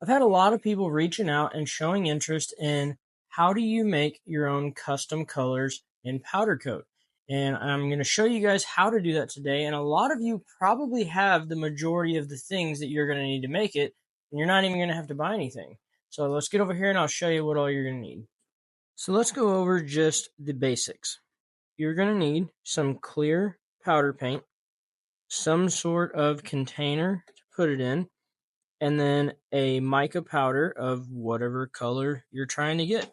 I've had a lot of people reaching out and showing interest in how do you make your own custom colors in Powdercoat. And I'm going to show you guys how to do that today. And a lot of you probably have the majority of the things that you're going to need to make it, and you're not even going to have to buy anything. So let's get over here and I'll show you what all you're going to need. So let's go over just the basics. You're going to need some clear powder paint, some sort of container to put it in, and then a mica powder of whatever color you're trying to get.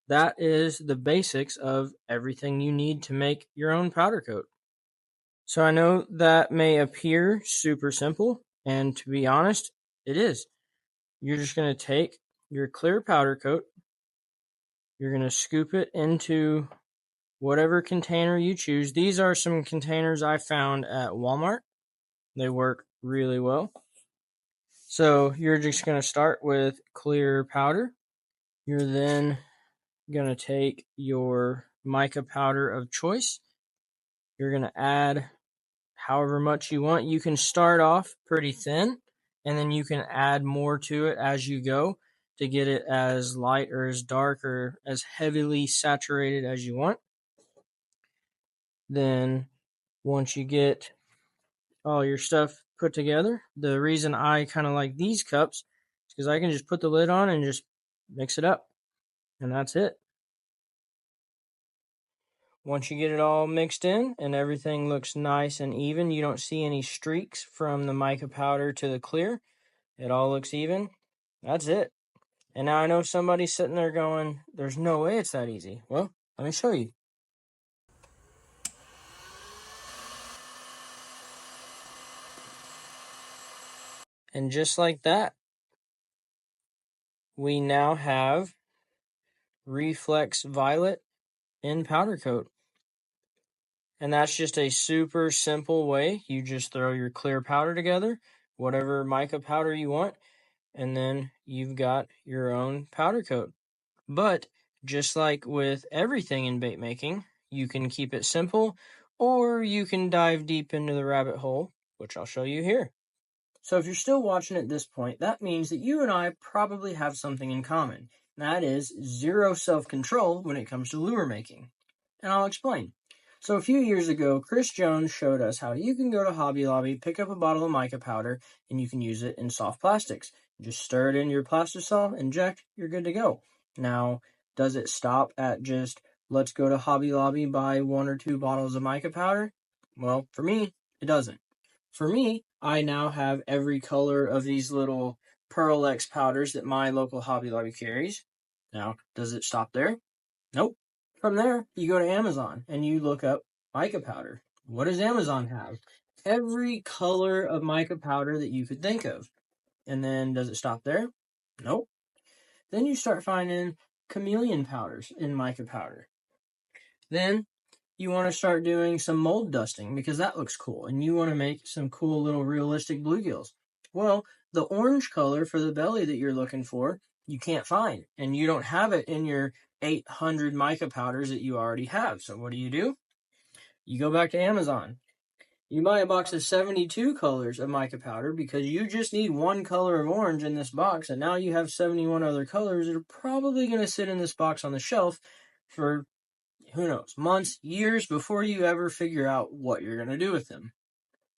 That is the basics of everything you need to make your own powder coat. So I know that may appear super simple, and to be honest, it is. You're just going to take your clear powder coat, you're going to scoop it into whatever container you choose. These are some containers I found at Walmart. They work really well. So you're just going to start with clear powder. You're then going to take your mica powder of choice. You're going to add however much you want. You can start off pretty thin, and then you can add more to it as you go to get it as light or as dark or as heavily saturated as you want. Then once you get all your stuff put together, the reason I kind of like these cups is because I can just put the lid on and just mix it up, and that's it. Once you get it all mixed in and everything looks nice and even, you don't see any streaks from the mica powder to the clear, it all looks even, that's it. And now I know somebody's sitting there going, there's no way it's that easy. Well, let me show you. And just like that, we now have Reflex Violet in Powdercoat. And that's just a super simple way. You just throw your clear powder together, whatever mica powder you want, and then you've got your own powder coat. But just like with everything in bait making, you can keep it simple, or you can dive deep into the rabbit hole, which I'll show you here. So if you're still watching at this point, that means that you and I probably have something in common. That is zero self-control when it comes to lure making. And I'll explain. So a few years ago, Chris Jones showed us how you can go to Hobby Lobby, pick up a bottle of mica powder, and you can use it in soft plastics. Just stir it into your plastisol, inject, you're good to go. Now, does it stop at just, let's go to Hobby Lobby, buy 1 or 2 bottles of mica powder? Well, for me, it doesn't. For me, I now have every color of these little Pearl X powders that my local Hobby Lobby carries. Now, does it stop there? Nope. From there, you go to Amazon and you look up mica powder. What does Amazon have? Every color of mica powder that you could think of. And then does it stop there? Nope. Then you start finding chameleon powders in mica powder. Then you want to start doing some mold dusting because that looks cool. And you want to make some cool little realistic bluegills. Well, the orange color for the belly that you're looking for, you can't find. And you don't have it in your 800 mica powders that you already have. So what do? You go back to Amazon. You buy a box of 72 colors of mica powder because you just need 1 color of orange in this box, and now you have 71 other colors that are probably going to sit in this box on the shelf for, who knows, months, years before you ever figure out what you're going to do with them.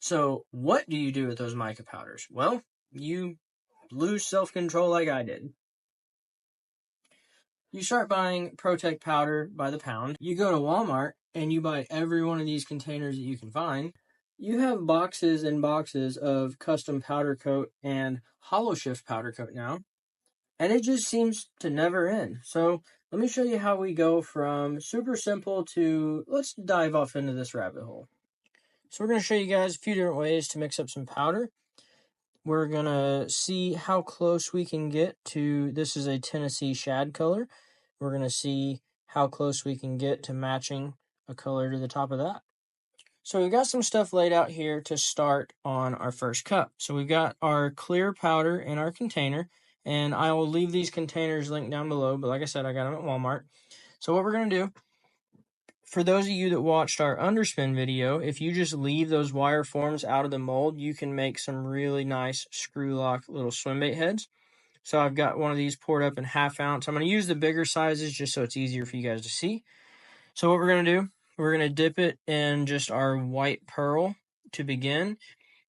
So what do you do with those mica powders? Well, you lose self-control like I did. You start buying Tec powder by the pound. You go to Walmart and you buy every one of these containers that you can find. You have boxes and boxes of custom powder coat and hollow shift powder coat now. And it just seems to never end. So let me show you how we go from super simple to, let's dive off into this rabbit hole. So we're going to show you guys a few different ways to mix up some powder. We're going to see how close we can get to, this is a Tennessee shad color. We're going to see how close we can get to matching a color to the top of that. So we've got some stuff laid out here to start on our first cup. So we've got our clear powder in our container, and I will leave these containers linked down below, but like I said, I got them at Walmart. So what we're going to do, for those of you that watched our underspin video, if you just leave those wire forms out of the mold, you can make some really nice screw lock little swim bait heads. So I've got one of these poured up in 1/2 ounce. I'm going to use the bigger sizes just so it's easier for you guys to see. So what we're going to do, we're going to dip it in just our white pearl to begin,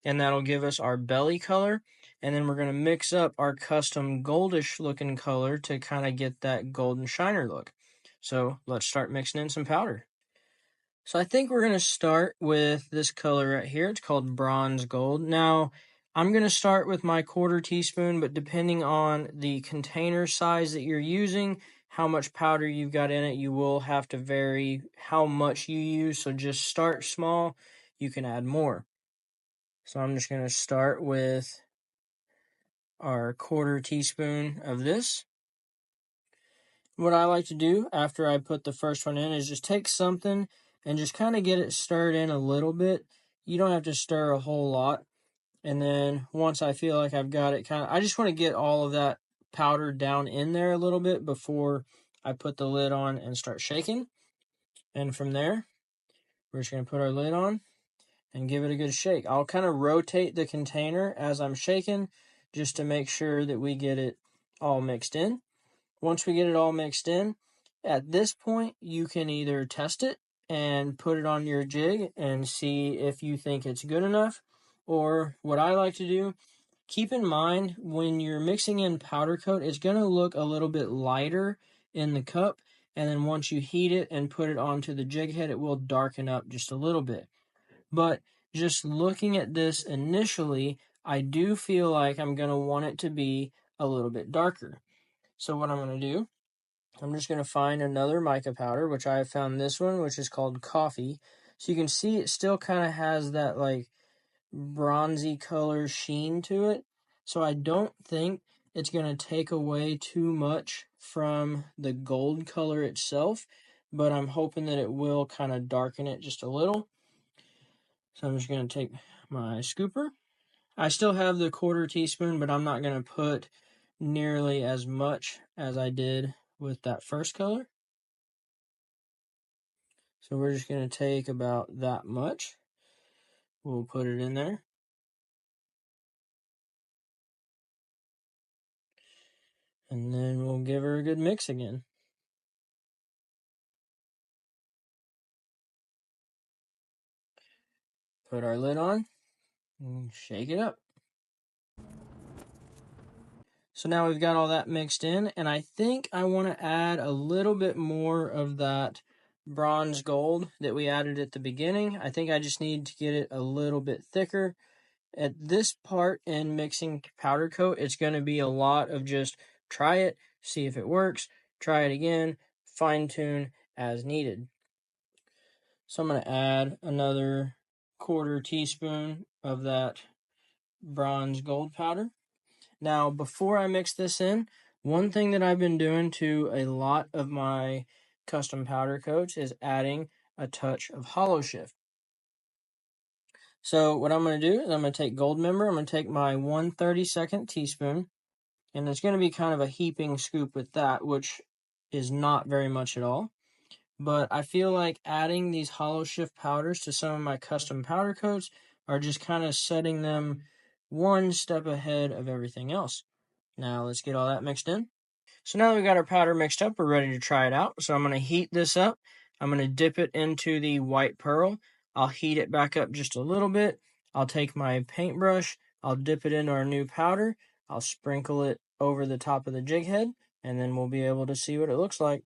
and that'll give us our belly color. And then we're going to mix up our custom goldish looking color to kind of get that golden shiner look. So let's start mixing in some powder. So I think we're going to start with this color right here. It's called bronze gold. Now, I'm going to start with my 1/4 teaspoon, but depending on the container size that you're using, how much powder you've got in it, you will have to vary how much you use. So just start small. You can add more. So I'm just going to start with our 1/4 teaspoon of this. What I like to do after I put the first one in is just take something and just kind of get it stirred in a little bit. You don't have to stir a whole lot. And then once I feel like I've got it I just want to get all of that powder down in there a little bit before I put the lid on and start shaking. And from there, we're just going to put our lid on and give it a good shake. I'll kind of rotate the container as I'm shaking just to make sure that we get it all mixed in. Once we get it all mixed in, at this point, you can either test it and put it on your jig and see if you think it's good enough. Or what I like to do, keep in mind when you're mixing in powder coat, it's going to look a little bit lighter in the cup. And then once you heat it and put it onto the jig head, it will darken up just a little bit. But just looking at this initially, I do feel like I'm going to want it to be a little bit darker. So what I'm going to do, I'm just going to find another mica powder, which I have found this one, which is called Coffee. So you can see it still kind of has that like bronzy color sheen to it. So I don't think it's going to take away too much from the gold color itself, but I'm hoping that it will kind of darken it just a little. So I'm just going to take my scooper. I still have the 1/4 teaspoon, but I'm not going to put nearly as much as I did with that first color. So we're just going to take about that much. We'll put it in there. And then we'll give her a good mix again. Put our lid on and shake it up. So now we've got all that mixed in, and I think I want to add a little bit more of that bronze gold that we added at the beginning. I think I just need to get it a little bit thicker. At this part in mixing powder coat, it's going to be a lot of just try it, see if it works, try it again, fine tune as needed. So I'm going to add another 1/4 teaspoon of that bronze gold powder. Now, before I mix this in, one thing that I've been doing to a lot of my custom powder coats is adding a touch of hollow shift. So what I'm going to do is I'm going to take gold member. I'm going to take my 1/32 teaspoon, and it's going to be kind of a heaping scoop with that, which is not very much at all. But I feel like adding these hollow shift powders to some of my custom powder coats are just kind of setting them one step ahead of everything else. Now let's get all that mixed in. So now that we got our powder mixed up, we're ready to try it out. So I'm going to heat this up. I'm going to dip it into the white pearl. I'll heat it back up just a little bit. I'll take my paintbrush. I'll dip it into our new powder. I'll sprinkle it over the top of the jig head, and then we'll be able to see what it looks like.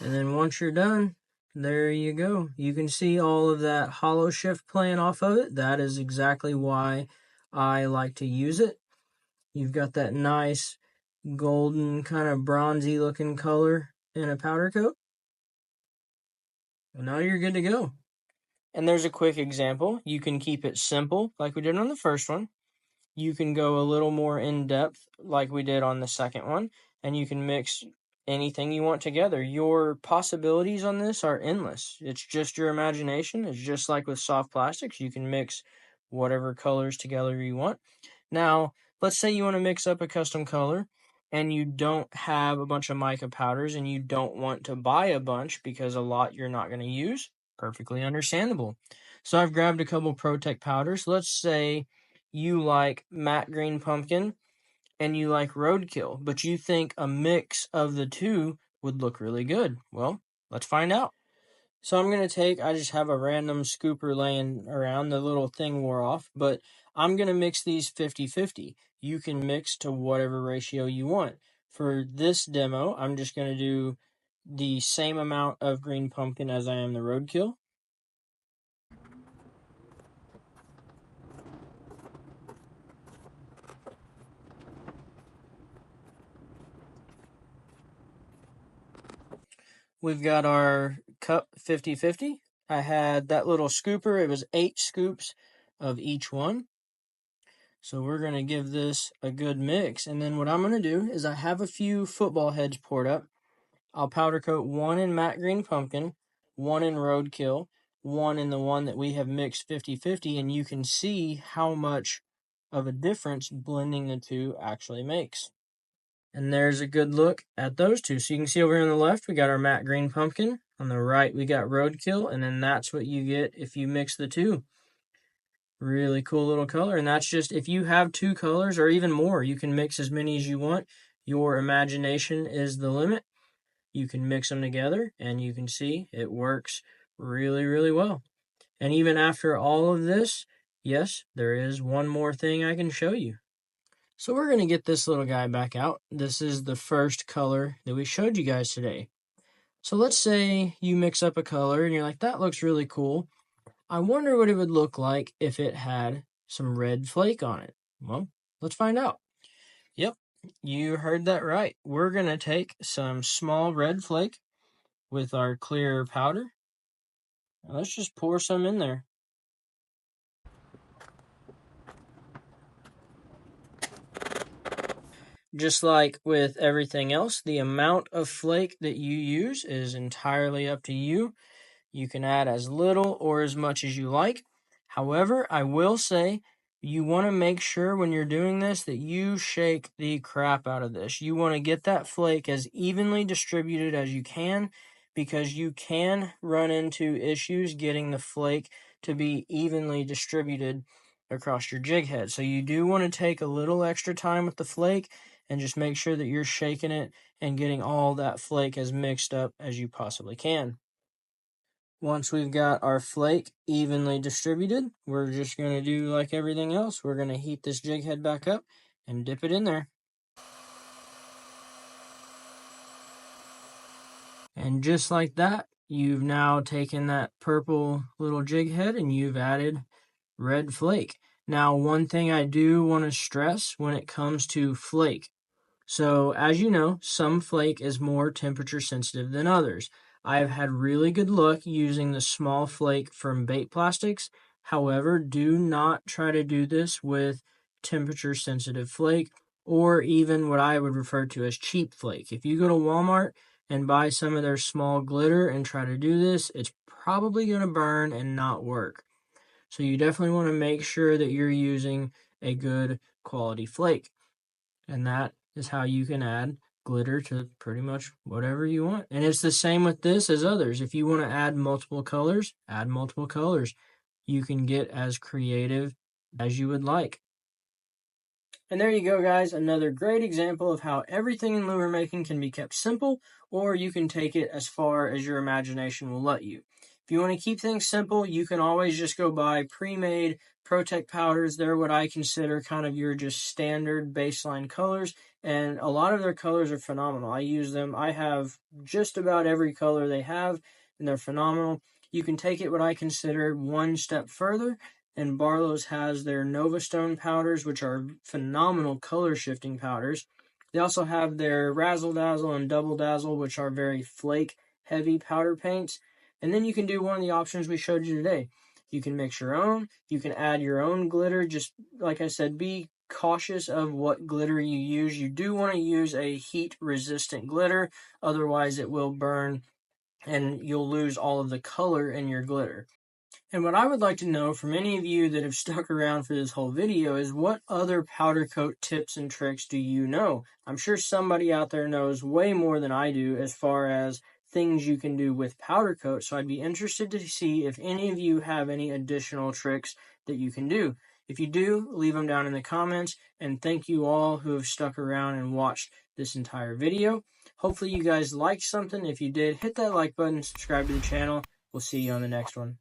And then once you're done, there you go. You can see all of that hollow shift playing off of it. That is exactly why I like to use it. You've got that nice golden kind of bronzy looking color in a powder coat. And now you're good to go. And there's a quick example. You can keep it simple like we did on the first one. You can go a little more in depth like we did on the second one, and you can mix anything you want together. Your possibilities on this are endless. It's just your imagination. It's just like with soft plastics. You can mix whatever colors together you want. Now, let's say you want to mix up a custom color and you don't have a bunch of mica powders and you don't want to buy a bunch because a lot you're not going to use. Perfectly understandable. So I've grabbed a couple Tec powders. Let's say you like matte green pumpkin and you like roadkill, but you think a mix of the two would look really good. Well, let's find out. So I'm going to I just have a random scooper laying around. The little thing wore off, but I'm going to mix these 50-50. You can mix to whatever ratio you want. For this demo, I'm just going to do the same amount of green pumpkin as I am the roadkill. We've got our cup 50-50. I had that little scooper. It was 8 scoops of each one. So we're going to give this a good mix. And then what I'm going to do is I have a few football heads poured up. I'll powder coat one in matte green pumpkin, one in roadkill, one in the one that we have mixed 50-50. And you can see how much of a difference blending the two actually makes. And there's a good look at those two. So you can see over here on the left, we got our matte green pumpkin. On the right, we got roadkill. And then that's what you get if you mix the two. Really cool little color. And that's just, if you have 2 colors or even more, you can mix as many as you want. Your imagination is the limit. You can mix them together and you can see it works really, really well. And even after all of this, yes, there is one more thing I can show you. So we're going to get this little guy back out. This is the first color that we showed you guys today. So let's say you mix up a color and you're like, that looks really cool. I wonder what it would look like if it had some red flake on it. Well, let's find out. Yep, you heard that right. We're going to take some small red flake with our clear powder. Let's just pour some in there. Just like with everything else, the amount of flake that you use is entirely up to you. You can add as little or as much as you like. However, I will say you want to make sure when you're doing this that you shake the crap out of this. You want to get that flake as evenly distributed as you can, because you can run into issues getting the flake to be evenly distributed across your jig head. So you do want to take a little extra time with the flake and just make sure that you're shaking it and getting all that flake as mixed up as you possibly can. Once we've got our flake evenly distributed, we're just going to do like everything else. We're going to heat this jig head back up and dip it in there. And just like that, you've now taken that purple little jig head and you've added red flake. Now, one thing I do want to stress when it comes to flake. So, as you know, some flake is more temperature sensitive than others. I've had really good luck using the small flake from bait plastics. However, do not try to do this with temperature sensitive flake, or even what I would refer to as cheap flake. If you go to Walmart and buy some of their small glitter and try to do this, it's probably going to burn and not work. So you definitely want to make sure that you're using a good quality flake. And that is how you can add glitter to pretty much whatever you want. And it's the same with this as others. If you want to add multiple colors, add multiple colors. You can get as creative as you would like. And there you go, guys. Another great example of how everything in lure making can be kept simple, or you can take it as far as your imagination will let you. If you want to keep things simple, you can always just go buy pre-made Tec powders. They're what I consider kind of your just standard baseline colors, and a lot of their colors are phenomenal. I use them. I have just about every color they have, and they're phenomenal. You can take it what I consider one step further, and Barlows has their Nova Stone powders, which are phenomenal color shifting powders. They also have their Razzle, Dazzle, and Double Dazzle, which are very flake heavy powder paints. And then you can do one of the options we showed you today. You can mix your own. You can add your own glitter. Just like I said, be cautious of what glitter you use. You do want to use a heat-resistant glitter. Otherwise, it will burn and you'll lose all of the color in your glitter. And what I would like to know from any of you that have stuck around for this whole video is, what other powder coat tips and tricks do you know? I'm sure somebody out there knows way more than I do as far as things you can do with Powdercoat. So I'd be interested to see if any of you have any additional tricks that you can do. If you do, leave them down in the comments, and thank you all who have stuck around and watched this entire video. Hopefully you guys liked something. If you did, hit that like button, subscribe to the channel. We'll see you on the next one.